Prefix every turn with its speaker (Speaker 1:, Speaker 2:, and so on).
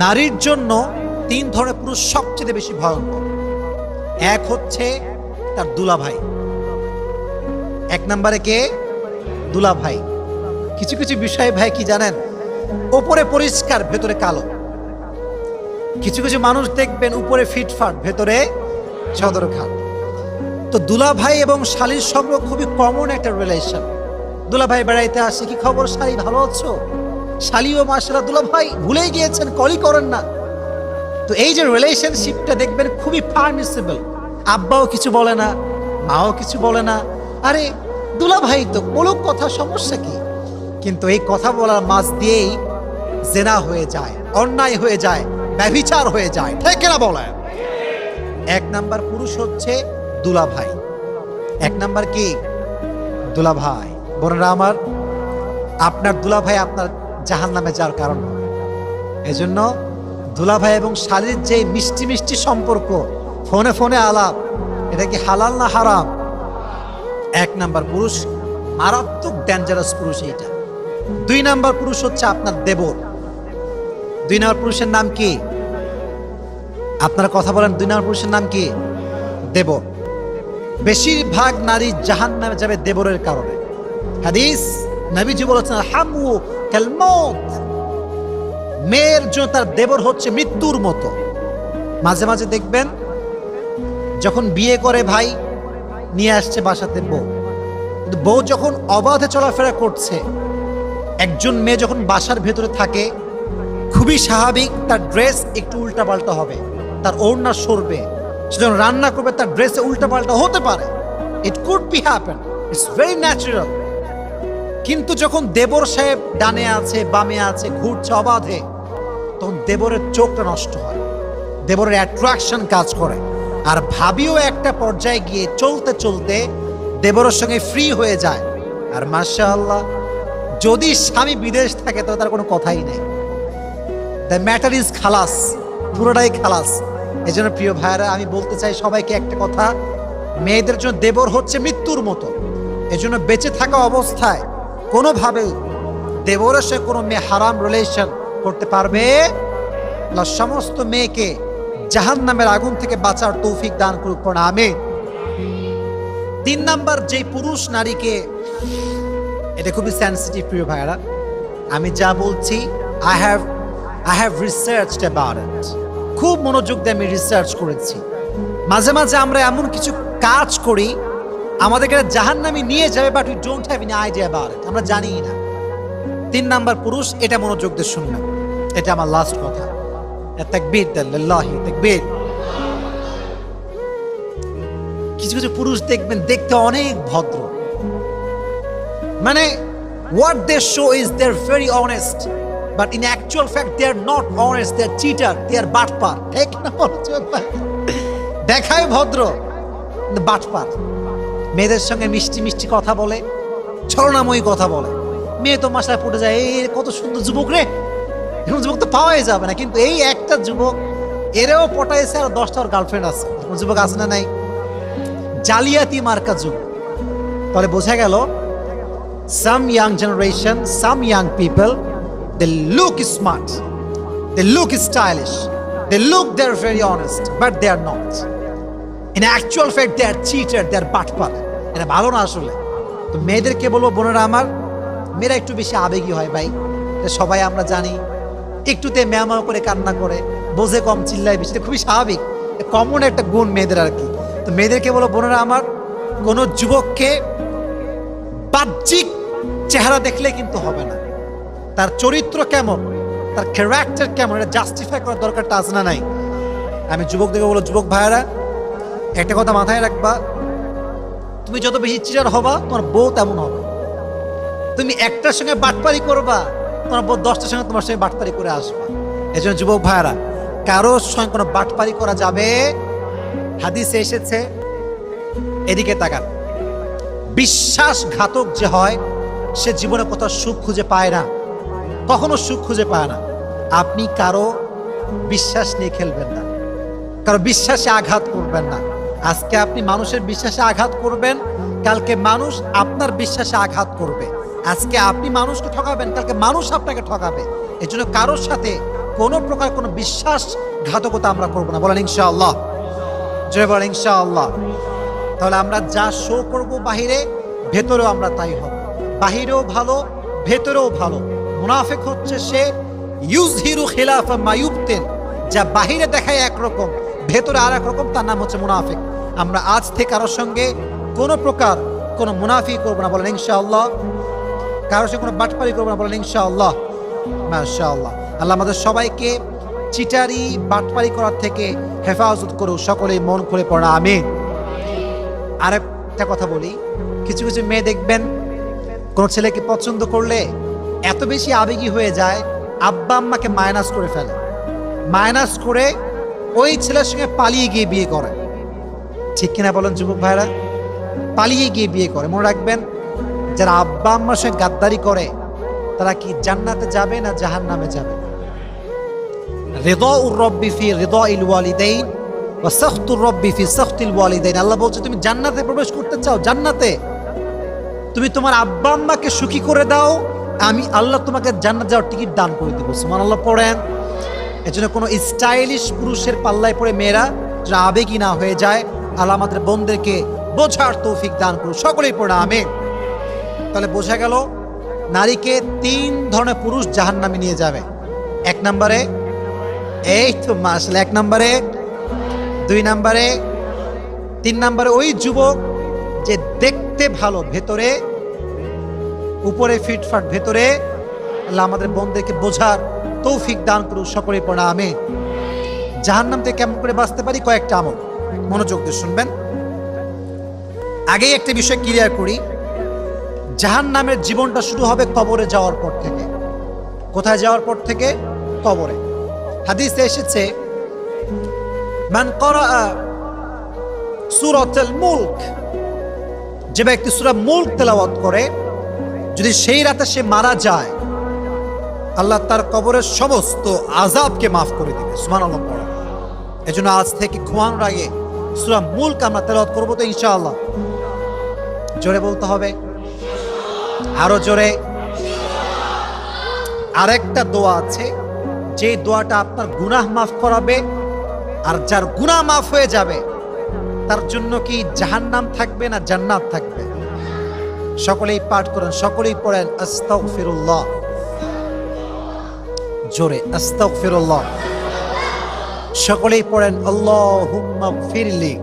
Speaker 1: নারীর জন্য তিন ধরনের পুরুষ সবচেয়ে বেশি ভয়ঙ্কর। এক হচ্ছে তার দুলাভাই। এক নম্বরে কে? দুলাভাই। কিছু কিছু বিষয় ভাই কি জানেন, ওপরে পরিষ্কার ভেতরে কালো। কিছু কিছু মানুষ দেখবেন উপরে ফিটফাট ভেতরে সদরঘাট। তো দুলাভাই এবং শালীর সম্পর্ক খুবই কমন একটা রিলেশন। দুলাভাই বেড়াইতে আসে, কি খবর শালী, ভালো আছো? শালীও মাশাআল্লাহ, দুলাভাই ভুলেই গিয়েছেন, কলই করেন না। তো এই যে রিলেশনশিপটা দেখবেন খুবই পারমিসিবল। আব্বাও কিছু বলে না, মাও কিছু বলে না, আরে দুলাভাই তো বলুক কথা, সমস্যা কি? কিন্তু এই কথা বলার মাঝ দিয়েই জেনা হয়ে যায়, অন্যায় হয়ে যায়, ব্যভিচার হয়ে যায়, ঠিক না বলেন? এক নাম্বার পুরুষ হচ্ছে দুলাভাই। এক নাম্বার কি? দুলাভাই। বোনেরা আমার, আপনার দুলাভাই আপনার জাহান্নামে যাওয়ার কারণ হবে। এজন্য দুলাভাই এবং শালীর যে মিষ্টি মিষ্টি সম্পর্ক, ফোনে ফোনে আলাপ, এটা কি হালাল না হারাম? এক নাম্বার পুরুষ, মারাত্মক ডেঞ্জারাস পুরুষ এইটা। দুই নাম্বার পুরুষ হচ্ছে আপনার দেবর। দুই নাম্বার পুরুষের নাম কি? আপনারা কথা বলেন, দুই নাম্বার পুরুষের নাম কি? দেবর। বেশিরভাগ নারী জাহান্নামে যাবে দেবরের কারণে। হাদিস নবীজি বলেছেন, হামু কাল মউত, মেয়ের জন্য তার দেবর হচ্ছে মৃত্যুর মতো। মাঝে মাঝে দেখবেন যখন বিয়ে করে ভাই, নিয়ে আসছে বাসাতে বউ, কিন্তু বউ যখন অবাধে চলাফেরা করছে, একজন মেয়ে যখন বাসার ভেতরে থাকে, খুবই স্বাভাবিক তার ড্রেস একটু উল্টাপাল্টা হবে, তার ওড়না সরবে, সে যখন রান্না করবে তার ড্রেসে উল্টাপাল্টা হতে পারে। It could be happen, it's very natural. কিন্তু যখন দেবর সাহেব ডানে আছে, বামে আছে, ঘুরছে অবাধে, তখন দেবরের চোখটা নষ্ট হয়, দেবরের অ্যাট্রাকশন কাজ করে। আর ভাবিও একটা পর্যায়ে গিয়ে চলতে চলতে দেবরের সঙ্গে ফ্রি হয়ে যায়। আর মাশাআল্লাহ, যদি স্বামী বিদেশ থাকে তো তার কোনো কথাই নেই, দ্য ম্যাটার ইজ খালাস, পুরোটাই খালাস। এই জন্য প্রিয় ভাইয়েরা, আমি বলতে চাই সবাইকে একটা কথা, মেয়েদের জন্য দেবর হচ্ছে মৃত্যুর মতো। এজন্য বেঁচে থাকা অবস্থায় কোনোভাবেই দেবরের সাথে কোনো মেয়ে হারাম রিলেশন করতে পারবে না। সমস্ত মেয়েকে জাহান্নামের আগুন থেকে বাঁচার তৌফিক দান করুক, পড়া আমিন। তিন নাম্বার যে পুরুষ নারীকে, এটা খুবই সেনসিটিভ প্রিয় ভাইয়েরা, আমি যা বলছি I have researched about it, খুব মনোযোগ দিয়ে আমি রিসার্চ করেছি। মাঝে মাঝে আমরা এমন কিছু কাজ করি আমাদেরকে জাহান্নামে নিয়ে যাবে, but we don't have any idea about it, আমরা জানি না। তিন নাম্বার পুরুষ, এটা মনোযোগ দিয়ে শুনবেন, এটা আমার লাস্ট কথা। তাকবীর দেন, লিল্লাহি তাকবীর। কিছু কিছু পুরুষ দেখবেন দেখতে অনেক ভদ্র, মানে what they show is they're very honest, but in actual fact they are not honest, they are cheater, they are বাটপার, ঠিক না? দেখায় ভদ্র কিন্তু বাটপার। মেয়েদের সঙ্গে মিষ্টি মিষ্টি কথা বলে, ছলনাময়ী কথা বলে, মেয়ে তো মাসায় পড়ে যায়, এই কত সুন্দর যুবক রে, এরকম যুবক তো পাওয়াই যাবে না। কিন্তু এই একটা যুবক, এরেও পটাইছে আর 10টার গার্লফ্রেন্ড আছে, যুবক আছে না নাই? জালিয়াতি মার্কা যুবক। তাহলে বোঝা গেল, some young generation, some young people, they look smart, they look stylish, they look they're very honest, but they are not. In actual fact they are cheated, they are বাটপার। এটা ভালো না আসলে। তো মেয়েদেরকে বলবো, বোনেরা আমার, মেয়েরা একটু বেশি আবেগী হয় ভাই, সবাই আমরা জানি। একটুতে ম্যামা করে কান্না করে, বোঝে কম, চিল্লায় বেশি, খুবই স্বাভাবিক, কমন একটা গুণ মেয়েদের আর কি। তো মেয়েদেরকে বলো, বোনেরা আমার, কোন যুবককে বাহ্যিক চেহারা দেখলে কিন্তু হবে না, তার চরিত্র কেমন, তার ক্যারেক্টার কেমন, এটা জাস্টিফাই করার দরকারটা আছে না নাই? আমি যুবকদেরকে বলো, যুবক ভাইয়েরা একটা কথা মাথায় রাখবা, তুমি যত বেশি চিটার হবা তোমার বউ তেমন হবে। তুমি একটার সঙ্গে বাটপারি করবা, তোমার বউ 10টার সঙ্গে তোমার সঙ্গে বাটপারি করে আসবা। এই জন্য যুবক ভাইয়েরা, কারোর সঙ্গে কোনো বাটপারি করা যাবে। হাদিসে এসেছে, এদিকে তাকান, বিশ্বাসঘাতক যে হয় সে জীবনে কোথাও সুখ খুঁজে পায় না, কখনো সুখ খুঁজে পায় না। আপনি কারো বিশ্বাস নিয়ে খেলবেন না, কারো বিশ্বাসে আঘাত করবেন না। আজকে আপনি মানুষের বিশ্বাসে আঘাত করবেন, কালকে মানুষ আপনার বিশ্বাসে আঘাত করবে। আজকে আপনি মানুষকে ঠকাবেন, কালকে মানুষ আপনাকে ঠকাবে। এজন্য কারোর সাথে কোনো প্রকার কোনো বিশ্বাসঘাতকতা আমরা করবো না। বলেন ইনশাআল্লাহ, জয় বলেন ইনশাআল্লাহ। তাহলে আমরা যা শো করব বাহিরে, ভেতরেও আমরা তাই হব। বাহিরেও ভালো, ভেতরেও ভালো। মুনাফিক হচ্ছে সে ইউজহিরু খিলাফা মা ইউবতিন, যা বাহিরে দেখায় একরকম, ভেতরে আর এক রকম, তার নাম হচ্ছে মুনাফিক। আমরা আজ থেকে কারোর সঙ্গে কোনো প্রকার কোনো মুনাফিক করবো না। বলেন ইনশাআল্লাহ। কারোর সঙ্গে কোনো বাটপারি করবো না। বলেন ইনশাআল্লাহ, মাশাআল্লাহ। আল্লাহ আমাদের সবাইকে চিটারি বাটপারি করার থেকে হেফাজত করুক। সকলেই মন খুলে পড়া আমিন। আরেকটা কথা বলি, কিছু কিছু মেয়ে দেখবেন কোন ছেলেকে পছন্দ করলে এত বেশি আবেগী হয়ে যায়, আব্বা আম্মাকে মাইনাস করে ফেলে, মাইনাস করে ওই ছেলের সঙ্গে পালিয়ে গিয়ে বিয়ে করে। ঠিক কিনা বলেন যুবক ভাইরা? পালিয়ে গিয়ে বিয়ে করে। মনে রাখবেন, যারা আব্বা আম্মার সঙ্গে গাদ্দারি করে তারা কি জান্নাতে যাবে না জাহান্নামে যাবে? রিদাউর রব্বি ফি রিদাইল ওয়ালিদাইন ওয়া সাখতুর রব্বি ফি সাখতিল ওয়ালিদাইন। আল্লাহ বলছে, তুমি জান্নাতে প্রবেশ করতে চাও, জান্নাতে তুমি তোমার আব্বা আম্মাকে সুখী করে দাও, আমি আল্লাহ তোমাকে জান্নাত যাওয়ার টিকিট দান করে দেবো। সুবহানাল্লাহ পড়েন। এজন্য কোনো স্টাইলিশ পুরুষের পাল্লায় পড়ে মেয়েরা যারা আবেগী না হয়ে যায়, আল্লাহ আমাদের বোনদেরকে বোঝার তৌফিক দান করুন। সকলেই পড়ে আমিন। তাহলে বোঝা গেল নারীকে 3 ধরনের পুরুষ জাহান্নামে নিয়ে যাবে। 1 নম্বরে, এই তো মাশাআল্লাহ, 1 নম্বরে, 2 নম্বরে, 3 নম্বরে ওই যুবক যে দেখতে ভালো, ভেতরে উপরে ফিটফাট, ভেতরে আল্লাহ আমাদের বোনদেরকে বোঝার তৌফিক দান করুন। সকলেই পড়া আমিন। জাহান্নাম থেকে কেমন করে বাঁচতে পারি? কয়েকটা আমল, মনোযোগ দিয়ে শুনবেন। আগেই একটা বিষয় ক্লিয়ার করি, জাহান্নামের জীবনটা শুরু হবে কবরে যাওয়ার পর থেকে। কোথায় যাওয়ার পর থেকে? কবরে। হাদিসে এসেছে, মান ক্বারা সূরাতুল মুলক, যে ব্যক্তি সূরা মুলক তেলাওয়াত করে, যদি সেই রাতে সে মারা যায়, আল্লাহ তার কবরের সমস্ত আযাবকে মাফ করে দিবে। সুবহানাল্লাহ পড়া। এজন্য আজ থেকে ঘুমানোর আগে সূরা মুলক আমরা তেলাওয়াত করব তো ইনশাআল্লাহ। জোরে বলতে হবে, আরো জোরে। আরেকটা দোয়া আছে, যে দোয়াটা আপনার গুনাহ মাফ করাবে, আর যার গুনাহ মাফ হয়ে যাবে তার জন্য কি জাহান্নাম থাকবে না জান্নাত থাকবে? সকলেই পাঠ করেন, সকলেই পড়েন আস্তাগফিরুল্লাহ। জোরে আস্তাগফিরুল্লাহ। সকলেই পড়েন আল্লাহুম্মা গফিরলি।